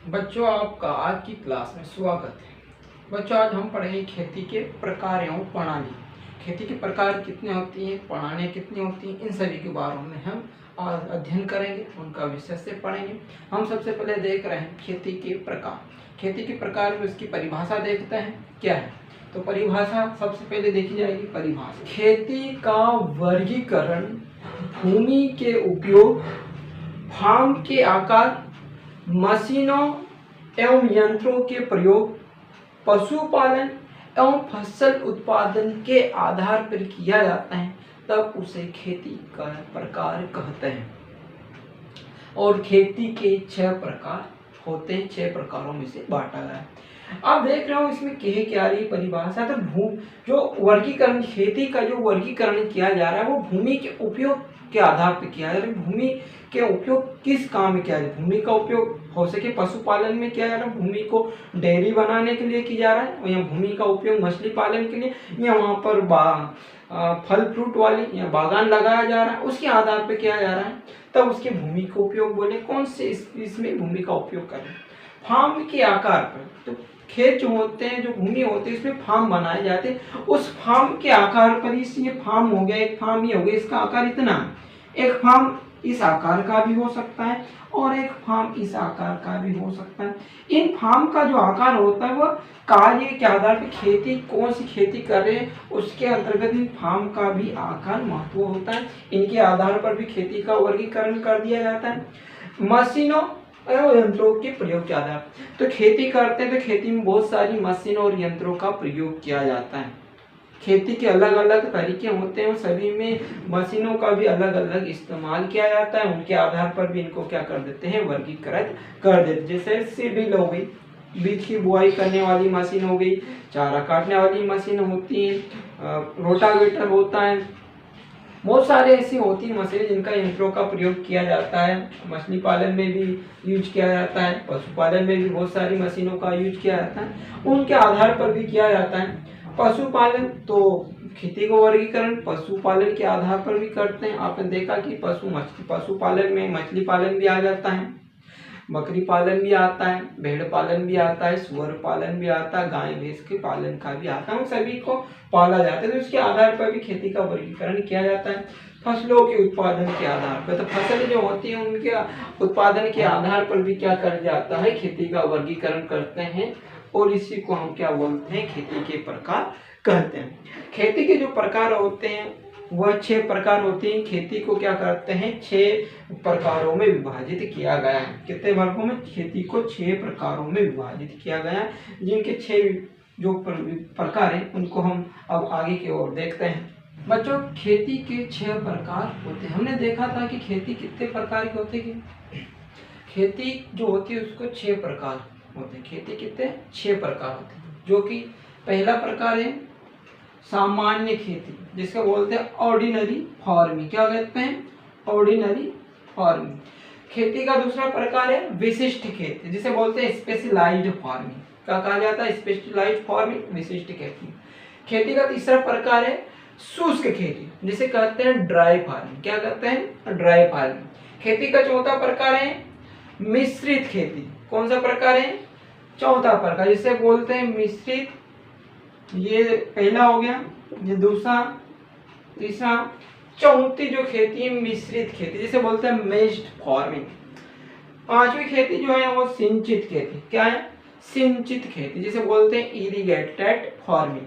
बच्चों, आपका आज की क्लास में स्वागत है। बच्चों, आज हम पढ़ेंगे खेती के प्रकार एवं प्रणाली। खेती के प्रकार कितने होती हैं, प्रणालियाँ कितनी होती हैं, इन सभी के बारे में हम आज अध्ययन करेंगे, उनका विषय से पढ़ेंगे। हम सबसे पहले देख रहे हैं खेती के प्रकार। खेती के प्रकार में उसकी परिभाषा देखते हैं क्या है। तो परिभाषा सबसे पहले देखी जाएगी। परिभाषा: खेती का वर्गीकरण भूमि के उपयोग, फार्म के आकार, मशीनों एवं यंत्रों के प्रयोग, पशुपालन एवं फसल उत्पादन के आधार पर किया जाता है, तब उसे खेती का प्रकार कहते हैं। और खेती के 6 प्रकार होते हैं, 6 प्रकारों में से बांटा गया है। आप देख रहे हो इसमें कहे क्या रही परिभाषा। तो जो वर्गीकरण, खेती का जो वर्गीकरण किया जा रहा है वो भूमि के उपयोग के आधार पर किया जा रहा है। भूमि के उपयोग किस काम में किया जा रहा है? भूमि का उपयोग हो सके पशुपालन में किया जा रहा है, भूमि को डेयरी बनाने के लिए किया जा रहा है, या भूमि का उपयोग मछली पालन के लिए, या वहाँ पर फल फ्रूट वाली या बागान लगाया जा रहा है, उसके आधार पर किया जा रहा है, तब उसके भूमि का उपयोग बोले। कौन से इसमें भूमि का उपयोग करें? फार्म के आकार पर। तो खेत जो होते हैं, जो भूमि होती है, इसमें फार्म बनाए जाते हैं। उस फार्म के आकार पर, ये फार्म हो गया, एक फार्म ये हो गया, इसका आकार इतना, एक फार्म इस आकार का भी हो सकता है और एक फार्म इस आकार का भी हो सकता है। इन फार्म का जो आकार होता है वह कार्य के आधार पर, खेती कौन सी खेती कर रहे हैं उसके अंतर्गत इन फार्म का भी आकार महत्व होता है। इनके आधार पर भी खेती का वर्गीकरण कर दिया जाता है। मशीनों और यंत्रों के प्रयोग के आधार तो खेती करते हैं, तो खेती में बहुत सारी मशीनों और यंत्रों का प्रयोग किया जाता है। खेती के अलग अलग तरीके होते हैं, सभी में मशीनों का भी अलग अलग इस्तेमाल किया जाता है। उनके आधार पर भी इनको क्या कर देते हैं, वर्गीकृत कर देते हैं। जैसे सीडील हो गई, बीज की बुआई करने वाली मशीन हो गई, चारा काटने वाली मशीन होती है, रोटावेटर होता है, बहुत सारे ऐसी होती है मशीनें जिनका यंत्रों का प्रयोग किया जाता है। मछली पालन में भी यूज किया जाता है, पशुपालन में भी बहुत सारी मशीनों का यूज किया जाता है, उनके आधार पर भी किया जाता है। पशुपालन तो खेती को वर्गीकरण पशुपालन के आधार पर भी करते हैं। आपने देखा कि पशुपालन में मछली पालन भी आ जाता है, बकरी पालन भी आता है, भेड़ पालन भी आता है, सुअर पालन भी आता है, गाय भैंस के पालन का भी आता है, उन सभी को पाला जाता है। तो उसके आधार पर भी खेती का वर्गीकरण किया जाता है। फसलों के उत्पादन के आधार पर, तो फसल जो होती है उनके उत्पादन के आधार पर भी क्या कर जाता है, खेती का वर्गीकरण करते हैं, और इसी को हम क्या बोलते हैं, खेती के प्रकार कहते हैं। खेती के जो प्रकार होते हैं वह 6 प्रकार होते हैं। खेती को क्या करते हैं, 6 प्रकारों में विभाजित किया गया है। कितने वर्गों में? खेती को 6 प्रकारों में विभाजित किया गया है, जिनके 6 जो प्रकार हैं उनको हम अब आगे की ओर देखते हैं। बच्चों, खेती के 6 प्रकार होते हैं। हमने देखा था कि खेती कितने प्रकार की होती है। खेती जो होती है उसको 6 प्रकार होते हैं। खेती कितने? 6 प्रकार होते हैं, जो कि पहला प्रकार है सामान्य खेती, जिसको बोलते हैं ऑर्डिनरी फार्मिंग। क्या कहते हैं? Ordinary farming. खेती का दूसरा प्रकार है विशिष्ट खेती, जिसे बोलते हैं स्पेशलाइज्ड फार्मिंग। क्या कहा जाता है? स्पेशलाइज्ड फार्मिंग, विशिष्ट खेती। खेती का तीसरा प्रकार है शुष्क खेती, जिसे कहते हैं ड्राई फार्मिंग। क्या कहते हैं? Dry farming. खेती का चौथा प्रकार है मिश्रित खेती। कौन सा प्रकार है? चौथा प्रकार, जिसे बोलते हैं मिश्रित। ये पहला हो गया, ये दूसरा, तीसरा, चौथी जो खेती है मिश्रित खेती, जिसे बोलते हैं मिक्स्ड फार्मिंग। पांचवी खेती जो है वो सिंचित खेती। क्या है? सिंचित खेती, जिसे बोलते हैं इरिगेटेड फार्मिंग।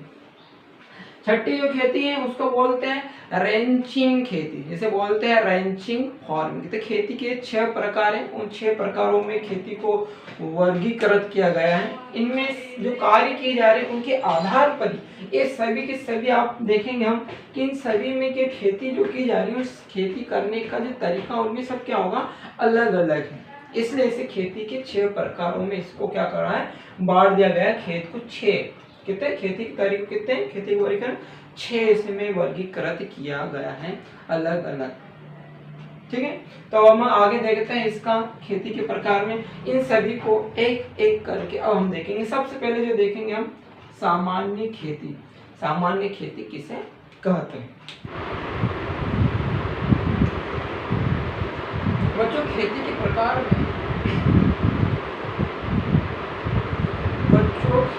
छठी जो खेती है उसको बोलते हैं रेंचिंग खेती, जिसे बोलते हैं रेंचिंग फार्मिंग। तो खेती के 6 प्रकार हैं, उन 6 प्रकारों में खेती को वर्गीकृत किया गया है। इनमें जो कार्य किए जा रहे हैं उनके आधार पर ये सभी के सभी आप देखेंगे हम कि इन सभी में के खेती जो की जा रही है, उस खेती करने का जो तरीका उनमें सब क्या होगा, अलग अलग है। इसलिए इसे खेती के 6 प्रकारों में इसको क्या कर रहा है, बांट दिया गया है। खेत को 6 कितने खेती के तरीके कितने, खेती के वर्गीकरण 6 इसमें वर्गीकृत किया गया है, अलग अलग। ठीक है, तो हम आगे देखते हैं इसका खेती के प्रकार में इन सभी को एक एक करके अब हम देखेंगे। सबसे पहले जो देखेंगे हम सामान्य खेती। सामान्य खेती किसे कहते हैं? बच्चों, खेती के प्रकार में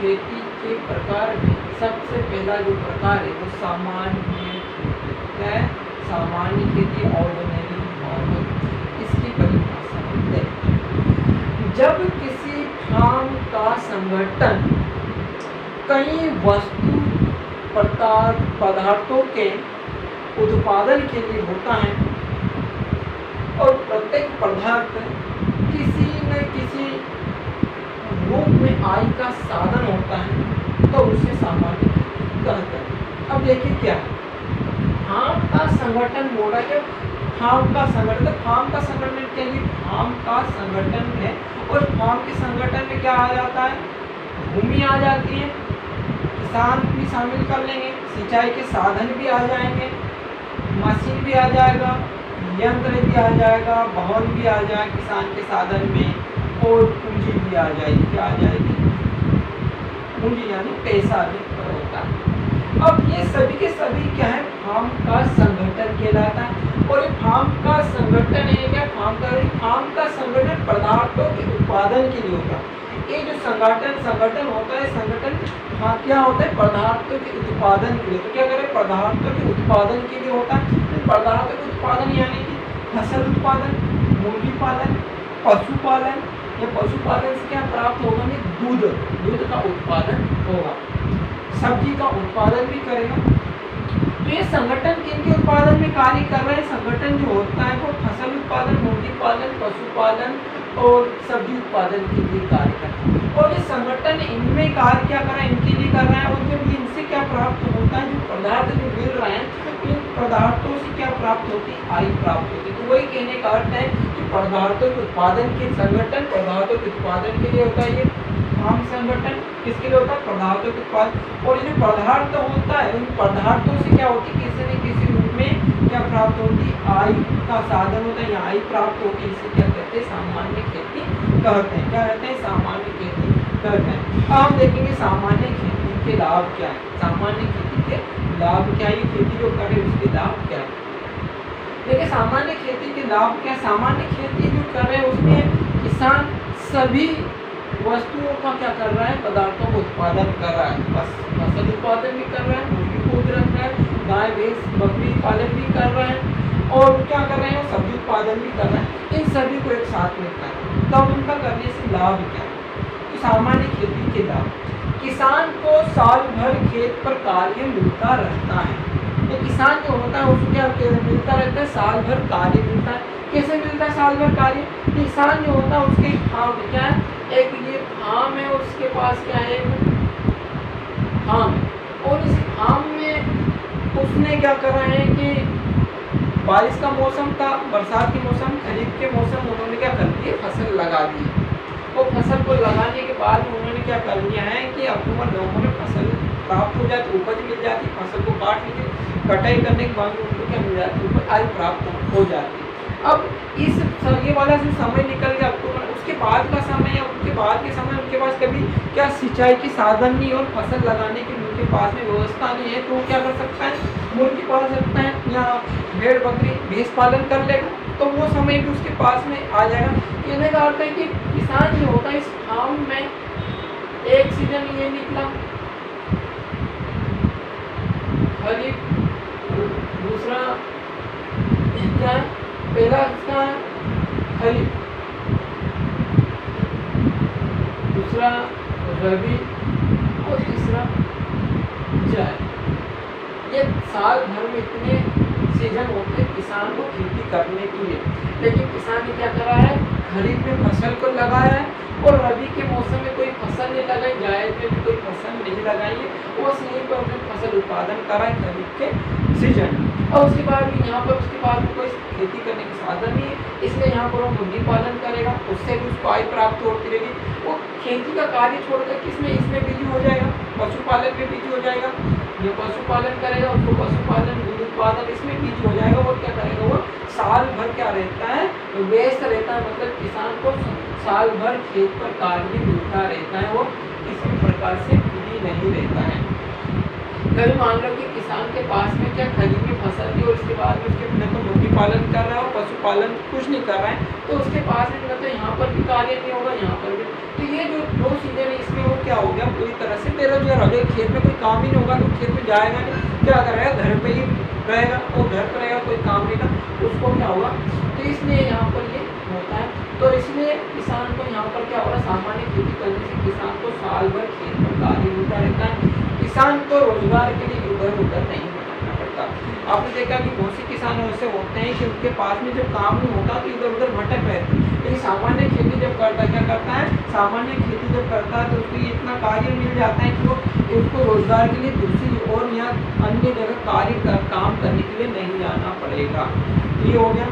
खेती के प्रकार में सबसे पहला जो प्रकार है वो सामान्य खेती है। सामान्य खेती, ऑर्डिनरी फार्मिंग, इसकी परिभाषा है जब किसी फार्म का संगठन कई वस्तु पदार्थों के उत्पादन के लिए होता है और प्रत्येक पदार्थ किसी न किसी रूप में आय का साधन होता है तो उसे सामान्य कहते हैं। अब देखिए क्या है, फार्म का संगठन बोला क्या, फार्म का संगठन क्या है, फार्म का संगठन है और फार्म के संगठन में क्या आ जाता है, भूमि आ जाती है, किसान भी शामिल कर लेंगे, सिंचाई के साधन भी आ जाएंगे, मशीन भी आ जाएगा, यंत्र भी आ जाएगा, भवन भी आ जाएगा किसान के साधन में, और पूंजी भी आ जाएगी। क्या आ जाएगी, पूंजी यानी पैसा भी होता है। अब ये सभी के सभी क्या है, फार्म का संगठन कहलाता है। और ये फार्म का संगठन है क्या, फार्म का संगठन पदार्थों के उत्पादन के लिए होता है। ये जो संगठन होता है, संगठन हाँ क्या होता है, पदार्थों के उत्पादन के लिए। तो क्या करें, पदार्थों के उत्पादन के लिए होता है। पदार्थों के उत्पादन यानी कि फसल उत्पादन, मुर्गी पालन, पशुपालन, या पशुपालन से क्या प्राप्त होगा, दूध का उत्पादन होगा, सब्जी का उत्पादन भी करेगा। तो ये संगठन किनके उत्पादन में कार्य कर रहे हैं, संगठन जो होता है वो फसल उत्पादन, मुर्गी पालन, पशुपालन और सब्जी उत्पादन के लिए कार्य करता है। और ये संगठन इनमें कार्य क्या कर रहा है, इनके लिए कर रहा है। और जब इनसे क्या प्राप्त होता है, जो पदार्थ जो मिल रहे हैं, इन पदार्थों से क्या प्राप्त होती है, आय प्राप्त होती है। तो वही कहने का अर्थ है कि पदार्थों के उत्पादन के संगठन पदार्थों के उत्पादन के लिए होता है। ये फार्म संगठन किसके लिए होता है, पदार्थों के उत्पादन। और ये जो पदार्थ होता है, उन पदार्थों से क्या होती है, किसी न किसी रूप में क्या प्राप्त होती है, आय का साधन होता है, या आय प्राप्त होती है। इसे क्या कहते हैं, सामान्य खेती कहते हैं। क्या कहते हैं, सामान्य खेती कहते हैं। अब हम देखेंगे सामान्य खेती के लाभ क्या है, सामान्य खेती के लाभ क्या है, ये खेती जो करे उसके लाभ क्या है। देखिए सामान्य खेती के लाभ क्या, सामान्य खेती जो कर रहे हैं उसमें किसान सभी वस्तुओं का क्या कर रहा है, पदार्थों का उत्पादन कर रहा है, बस फसल उत्पादन भी कर रहा है, मुर्गी को भी रख रहा है, गाय भैंस बकरी पालन भी कर रहा है, और क्या कर रहे हैं, सब्जी उत्पादन भी कर रहे हैं। इन सभी को एक साथ में करना है, तब उनका करने से लाभ क्या है। तो सामान्य खेती के लाभ, किसान को साल भर खेत पर कार्य मिलता रहता है। तो किसान जो होता है उसको क्या मिलता रहता है, साल भर कार्य मिलता है। कैसे मिलता है साल भर कार्य, किसान जो होता है उसके फार्म क्या है, एक ये फार्म है, उसके पास क्या है, फार्म, और इस फार्म में उसने क्या कर रहे हैं कि बारिश का मौसम था, बरसात के मौसम, खरीफ के मौसम, उन्होंने क्या कर दिए, फसल लगा दी। और फसल को लगाने के बाद उन्होंने क्या कर लिया है कि अक्टूबर नवंबर में फसल प्राप्त हो जाती, उपज मिल जाती, फसल को काट लीजिए, कटाई करने के बाद उनको क्या मिल जाती है, आय प्राप्त हो जाती है। अब इस ये वाला जो समय निकल गया अक्टूबर, उसके बाद का समय या उसके बाद के समय उनके पास कभी क्या सिंचाई के साधन नहीं और फसल लगाने की उनके पास में व्यवस्था नहीं है, तो वो क्या कर सकता है, मुर्गी पाल सकता है या भेड़ बकरी भैंस पालन कर लेगा, तो वो समय भी उसके पास में आ जाएगा। कहने का अर्थ है कि किसान जो होता है इस फार्म में एक सीजन ये निकला खरीफ, दूसरा क्या, पहला इसका खरीफ, दूसरा रबी और तीसरा जायद। ये साल भर में इतने सीजन होते हैं किसान को खेती करने के लिए, लेकिन किसान ने क्या करा है, खरीफ में फसल को लगाया है और रबी के मौसम में कोई फसल नहीं लगाई, जायद में भी कोई फसल नहीं लगाई है, वो यहीं पर उसने फसल उत्पादन करा है खरीफ के सीजन। और उसके बाद भी यहाँ पर उसके बाद कोई खेती करने के साधन नहीं है, इसलिए यहाँ पर वो मुर्गी पालन करेगा, उससे भी उसको आय प्राप्त होती रहेगी। वो खेती का कार्य छोड़कर किसमें, इसमें बिजी हो जाएगा, पशुपालन में बिजी हो जाएगा, ये पशुपालन करेगा, उसको पशुपालन दूध उत्पादन इसमें बिजी हो जाएगा। और क्या करेगा, वो साल भर क्या रहता है, व्यस्त रहता है, मतलब किसान को साल भर खेत पर कार्य मिलता रहता है, वो किसी प्रकार से फ्री नहीं रहता है। कभी मान लो कि किसान के पास में क्या खरीफ की फसल थी और इसके बाद में उसके तो मुर्गी पालन कर रहा है और पशुपालन कुछ नहीं कर रहा है, तो उसके पास में तो यहाँ पर भी कार्य नहीं होगा, यहाँ पर भी। तो ये जो दो चीज़ें हैं इसमें वो क्या हो गया, पूरी तरह से बेरोजगार हो गया। खेत में कोई काम ही नहीं होगा तो खेत में जाएगा नहीं, क्या करेगा, घर पे ही रहेगा, और घर पर रहेगा, कोई काम नहीं का, उसको क्या होगा। तो इसलिए यहाँ पर ये होता है। तो इसलिए किसान को यहाँ पर क्या होगा, सामान्य खेती करने से किसान को साल भर खेत में कार्य मिलता रहता है। किसान को रोजगार के लिए इधर उधर नहीं भटकना पड़ता। आपने देखा कि बहुत से किसान ऐसे होते हैं कि उनके पास में जब काम नहीं होता तो इधर उधर भटक रहते हैं, लेकिन सामान्य खेती जब करता क्या करता है, सामान्य खेती जब करता है तो उसको इतना कार्य मिल जाता है कि वो उसको रोजगार के लिए दूसरी और या अन्य जगह काम करने के लिए नहीं जाना पड़ेगा। ये हो गया।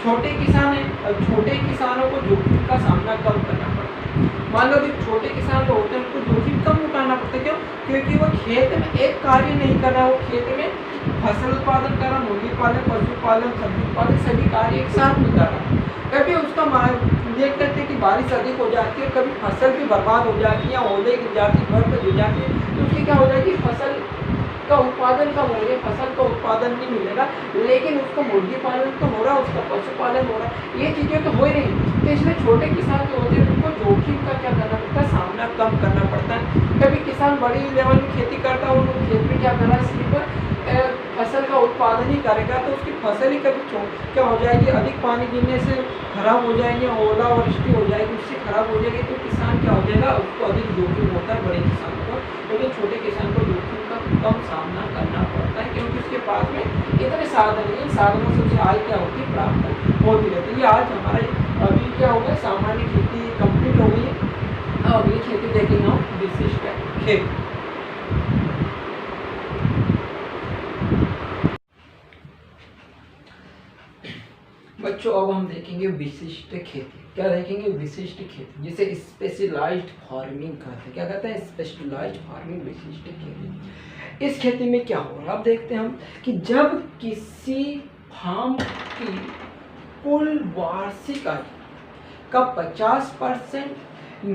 छोटे किसान हैं, अब छोटे किसानों को जोखिम का सामना कम करना पड़ता है। मान लो कि छोटे किसान जो होते हैं उनको जोखिम कम उठाना पड़ता है, क्यों, क्योंकि वो खेत में एक कार्य नहीं कर रहा, वो खेत में फसल उत्पादन कर रहा, मुर्गी पालन, पशुपालन, सब्जी उत्पादन सभी कार्य एक साथ में कर रहा है। कभी उसका देख करते कि बारिश अधिक हो जाती है, कभी फसल भी बर्बाद हो जाती है, ओले गिर जाती है, घर पर गिर जाती है, तो उसकी क्या हो जाएगी, फसल का उत्पादन कम हो गया, फसल का उत्पादन नहीं मिलेगा, लेकिन उसको मुर्गी पालन तो हो रहा, उसका पशुपालन हो रहा, ये चीज़ें तो हो ही नहीं। तो इसलिए छोटे किसान जो होते हैं उनको जोखिम का क्या करना पड़ता है, सामना कम करना पड़ता है। कभी किसान बड़ी लेवल में खेती करता है, वो खेत में क्या कर रहा है, सिर्फ फसल का उत्पादन ही करेगा, तो उसकी फसल ही कभी क्या हो जाएगी, अधिक पानी गिरने से खराब हो जाएंगे, ओलावृष्टि हो जाएगी, उससे खराब हो जाएगी, तो किसान क्या हो जाएगा, उसको अधिक जोखिम होता है बड़े किसान को, लेकिन छोटे किसान को जोखिम का कम सामना करना पड़ता है, क्योंकि उसके पास में इतने साधन नहीं, साधनों से उसे आय क्या होती है, प्राप्त होती रहती है। आज हमारे अभी क्या हो गया, सामान्य खेती कंप्लीट हो गई है, अब अगली खेती देखेंगे हम विशिष्ट खेती। बच्चों अब हम देखेंगे विशिष्ट खेती। क्या देखेंगे, विशिष्ट खेती, जिसे स्पेशलाइज्ड फार्मिंग कहते हैं। क्या कहते हैं, स्पेशलाइज्ड फार्मिंग, विशिष्ट खेती। इस खेती में क्या हो रहा है, अब देखते हैं हम कि जब किसी फार्म की कुल वार्षिक आय का 50%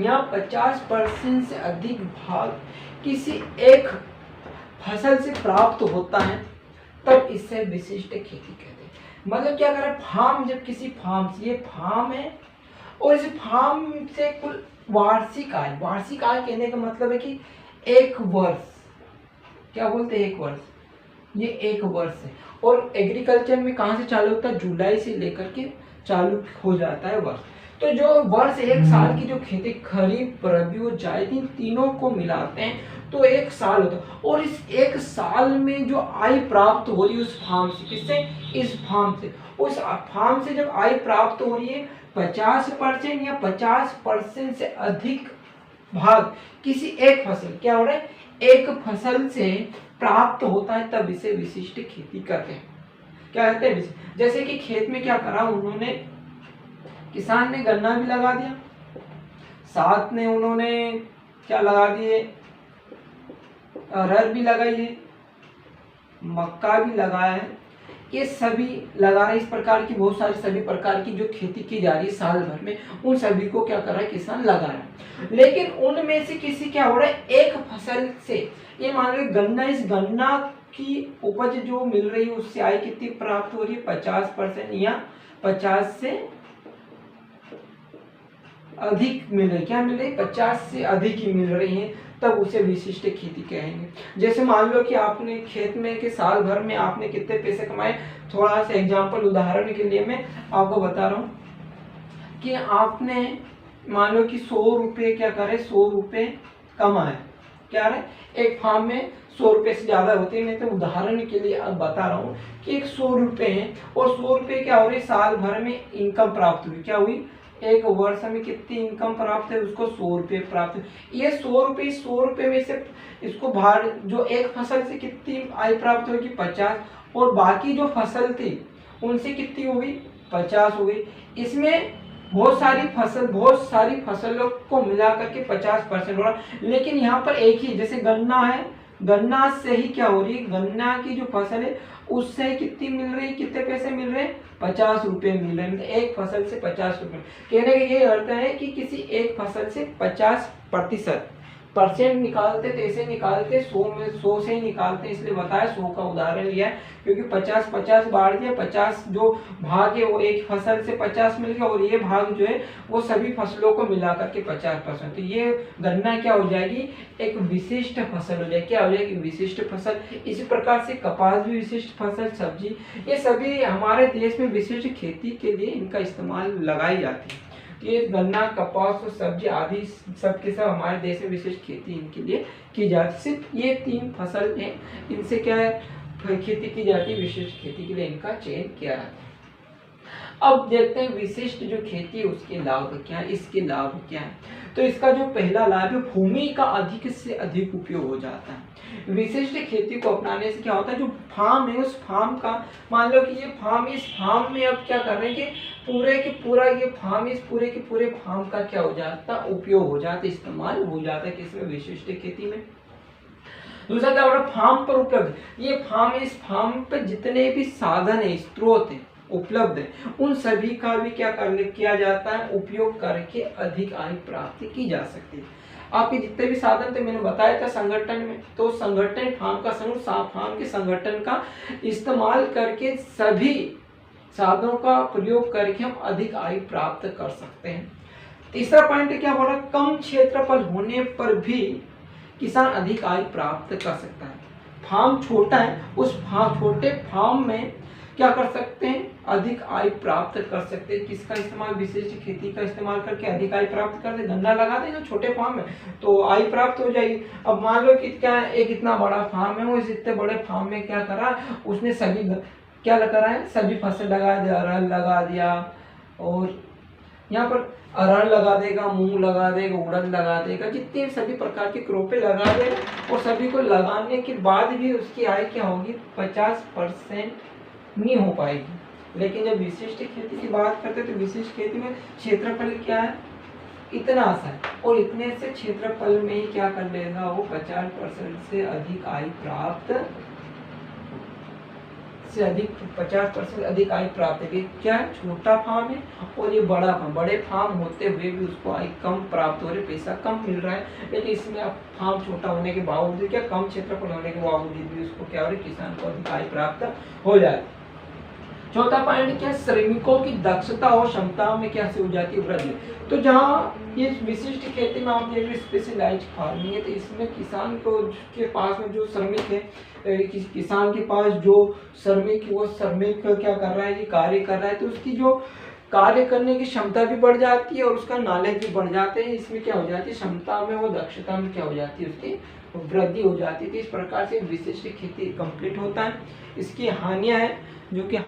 या 50% से अधिक भाग किसी एक फसल से प्राप्त होता है, तब इसे विशिष्ट खेती कहते हैं। मतलब क्या कर रहा है, फार्म, जब किसी फार्म से, ये फार्म है और इस फार्म से कुल वार्षिक आय, वार्षिक आय कहने का मतलब है कि एक वर्ष, क्या बोलते हैं, एक वर्ष, ये एक वर्ष है। और एग्रीकल्चर में कहाँ से चालू होता है, जुलाई से लेकर के चालू हो जाता है वर्ष। तो जो वर्ष, एक साल की जो खेती, खरीफ, रबी और जायद, इन तीनों को मिलाते हैं तो एक साल होता है। और इस एक साल में जो आय प्राप्त हो रही है उस फार्म से, किससे, इस फार्म से, उस फार्म से जब आय प्राप्त हो रही है 50% या 50% से अधिक भाग किसी एक फसल, क्या हो रहा है, एक फसल से प्राप्त होता है, तब इसे विशिष्ट खेती कहते हैं। क्या कहते हैं, जैसे कि खेत में क्या करा उन्होंने, किसान ने गन्ना भी लगा दिया, साथ में उन्होंने क्या लगा दिए, अरहर भी लगाई है, मक्का भी लगाया है, ये सभी लगा रहे। इस प्रकार की बहुत सारी सभी प्रकार की जो खेती की जा रही है साल भर में, उन सभी को क्या कर रहा है, किसान लगा रहा है। लेकिन उनमें से किसी क्या हो रहा है, एक फसल से, ये मान लो गन्ना, इस गन्ना की उपज जो मिल रही है उससे आय कितनी प्राप्त हो रही है, 50% या 50 से अधिक मिल रही, क्या मिल रही, 50 से अधिक ही मिल रही है, तब उसे विशिष्ट खेती कहेंगे। जैसे मान लो कि आपने खेत में के साल भर में आपने कितने पैसे कमाए, थोड़ा सा एग्जांपल उदाहरण के लिए मैं आपको बता रहा हूँ कि आपने मान लो कि 100 रुपये क्या करे, 100 रुपये कमाए, क्या है, एक फार्म में 100 रुपये से ज़्यादा होते हैं, मैं तो उदाहरण के लिए अब बता रहा हूँ कि एक 100 रुपये हैं और 100 रुपये क्या हो रही, साल भर में इनकम प्राप्त हुई, क्या हुई, एक वर्ष में कितनी इनकम प्राप्त है, उसको 100 रुपये प्राप्त है। ये 100 रुपये में से इसको भार, जो एक फसल से कितनी आय प्राप्त होगी, 50, और बाकी जो फसल थी उनसे कितनी हो गई, 50 हो गई। इसमें बहुत सारी फसलों को मिला करके 50% हो रहा, लेकिन यहाँ पर एक ही, जैसे गन्ना है, गन्ना से ही क्या हो रही है, गन्ना की जो फसल है उससे कितनी मिल रही, कितने पैसे मिल रहे हैं, 50 रुपये मिल रहे हैं, एक फसल से 50 रुपये। कहने का ये अर्थ है कि किसी एक फसल से 50% परसेंट निकालते तो ऐसे निकालते 100 में 100 से ही निकालते, इसलिए बताया 100 का उदाहरण लिया है, क्योंकि 50-50 बांट दिया, 50 जो भाग है वो एक फसल से 50 मिल गया और ये भाग जो है वो सभी फसलों को मिला करके 50%। तो ये गन्ना क्या हो जाएगी, एक विशिष्ट फसल हो जाएगी। क्या हो जाएगी, विशिष्ट फसल। इसी प्रकार से कपास भी विशिष्ट फसल, सब्जी, ये सभी हमारे देश में विशिष्ट खेती के लिए इनका इस्तेमाल लगाई जाती है। ये गन्ना, कपास और सब्जी आदि सब के सब हमारे देश में विशिष्ट खेती इनके लिए की जाती है। सिर्फ ये 3 फसल हैं, इनसे क्या है खेती की जाती है, विशिष्ट खेती के लिए इनका चयन किया जाता है। अब देखते हैं विशिष्ट जो खेती है उसके लाभ क्या है, इसके लाभ क्या है। तो इसका जो पहला लाभ है, भूमि का अधिक से अधिक उपयोग हो जाता है। विशिष्ट खेती को अपनाने से क्या होता है, जो फार्म है उस फार्म का, मान लो कि ये फार्म, इस फार्म में अब क्या कर रहे हैं कि पूरे के पूरा ये फार्म, इस पूरे के पूरे फार्म का क्या हो जाता है, उपयोग हो जाता है, इस्तेमाल हो जाता है किसमें, विशिष्ट खेती में। दूसरा क्या हो रहा है, फार्म पर उपलब्ध, ये फार्म, इस फार्म पर जितने भी साधन है, स्रोत है, उपलब्ध है, उन सभी का भी क्या किया जाता है, उपयोग करके अधिक आय प्राप्ति की जा सकती है। आपके जितने भी साधन थे मैंने बताया था संगठन में, तो संगठन फार्म का फार्म के संगठन का इस्तेमाल करके सभी साधनों का प्रयोग करके हम अधिक आय प्राप्त कर सकते हैं। तीसरा पॉइंट क्या बोला, कम क्षेत्रफल होने पर भी किसान अधिक आय प्राप्त कर सकता है। फार्म छोटा है, उस छोटे फार्म में क्या कर सकते हैं, अधिक आय प्राप्त कर सकते हैं। किसका इस्तेमाल, विशिष्ट खेती का इस्तेमाल करके अधिक आय प्राप्त करते। गन्ना लगा देंगे छोटे फार्म में तो आय प्राप्त हो जाएगी। अब मान लो कि क्या एक इतना बड़ा फार्म है, वो इतने बड़े फार्म में क्या करा, उसने सभी क्या करा है, सभी फसल लगा दिया, अरहर लगा दिया, और यहाँ पर अरहर लगा देगा, मूंग लगा देगा, उड़द लगा देगा, जितने सभी प्रकार के क्रोपे लगा देगा, और सभी को लगाने के बाद भी उसकी आय क्या होगी, 50% नहीं हो पाएगी। लेकिन जब विशिष्ट खेती की बात करते हैं तो विशिष्ट खेती में क्षेत्रफल क्या है, इतना सा है, और इतने से क्षेत्रफल में ही क्या कर लेगा वो 50% से अधिक आय प्राप्त से अधिक 50% अधिक आय प्राप्त है। क्या है, छोटा फार्म है और ये बड़ा फार्म, बड़े फार्म होते हुए भी उसको आय कम प्राप्त हो रही, पैसा कम मिल रहा है, लेकिन इसमें अब फार्म छोटा होने के बावजूद, क्या कम क्षेत्रफल होने के बावजूद भी उसको क्या हो रही, किसान को अधिक आय प्राप्त हो जाए। चौथा पॉइंट क्या, श्रमिकों की दक्षता और क्षमता में क्या से हो जाती है वृद्धि। तो जहाँ ये विशिष्ट खेती में आप देख रहे स्पेशलाइज्ड फार्मिंग है, तो इसमें किसान को के पास में जो श्रमिक है, किसान के पास जो श्रमिक है, वो श्रमिक क्या कर रहा है, ये कार्य कर रहा है, तो उसकी जो कार्य करने की क्षमता भी बढ़ जाती है और उसका नॉलेज भी बढ़ जाते हैं। इसमें क्या हो जाती है, क्षमता में, वो दक्षता में क्या हो जाती है, उसकी वृद्धि हो जाती है। तो इस प्रकार से विशिष्ट खेती कंप्लीट होता है। इसकी हानियां हैं जो कि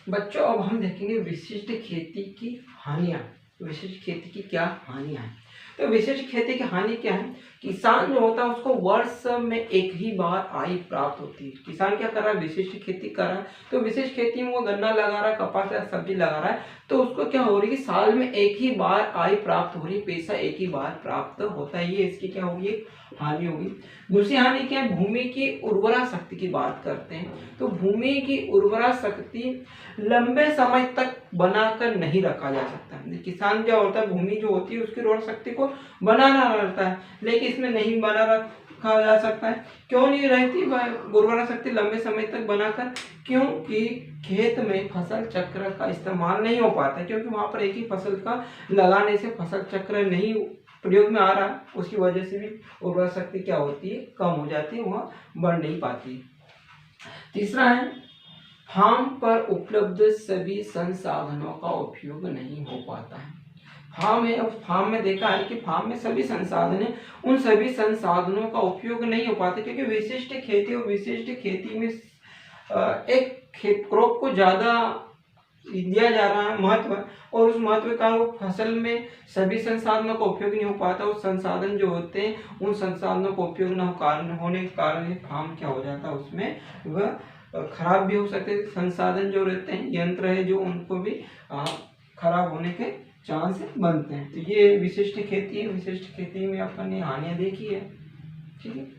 बच्चों, अब हम देखेंगे विशिष्ट खेती की हानियां। विशिष्ट खेती की क्या हानियां हैं, तो विशिष्ट खेती की हानि क्या है, किसान जो होता है उसको वर्ष में एक ही बार आय प्राप्त होती है। किसान क्या कर रहा है, विशिष्ट खेती कर रहा है, तो विशिष्ट खेती में वो गन्ना लगा रहा है, कपास या सब्जी लगा रहा है, तो उसको क्या हो रही है, साल में एक ही बार आय प्राप्त हो रही है, पैसा एक ही बार प्राप्त होता है। ये इसकी क्या होगी, हानि होगी। दूसरी हानि क्या है, भूमि की उर्वरा शक्ति की बात करते हैं, तो भूमि की उर्वरा शक्ति लंबे समय तक बनाकर नहीं रखा जा सकता। किसान क्या होता है, भूमि जो होती है उसकी उर्वरा शक्ति को बनाना रहता है, लेकिन इसमें नहीं बना रखा जा सकता है। क्यों नहीं रहती उर्वरा शक्ति लंबे समय तक बनाकर, क्योंकि खेत में फसल चक्र का इस्तेमाल नहीं हो पाता, क्योंकि वहां पर एक ही फसल का लगाने से फसल चक्र नहीं प्रयोग में आ रहा, उसकी वजह से भी उर्वरा शक्ति क्या होती है, कम हो जाती है, वह बढ़ नहीं पाती। तीसरा है, फार्म पर उपलब्ध सभी संसाधनों का उपयोग नहीं हो पाता है। फार्म है, अब फार्म में देखा है कि फार्म में सभी संसाधन है, उन सभी संसाधनों का उपयोग नहीं हो पाता, क्योंकि विशिष्ट खेती और विशिष्ट खेती में एक क्रॉप को ज्यादा दिया जा रहा है महत्व, और उस महत्व का फसल में सभी संसाधनों का उपयोग नहीं हो पाता। उस संसाधन जो होते हैं उन संसाधनों का उपयोग न होने के कारण फार्म क्या हो जाता है, उसमें वह खराब भी हो सकते हैं। संसाधन जो रहते हैं, यंत्र है जो, उनको भी खराब होने के चांस बनते हैं। तो ये विशिष्ट खेती है। विशिष्ट खेती में अपन ने हानियां देखी है, ठीक है।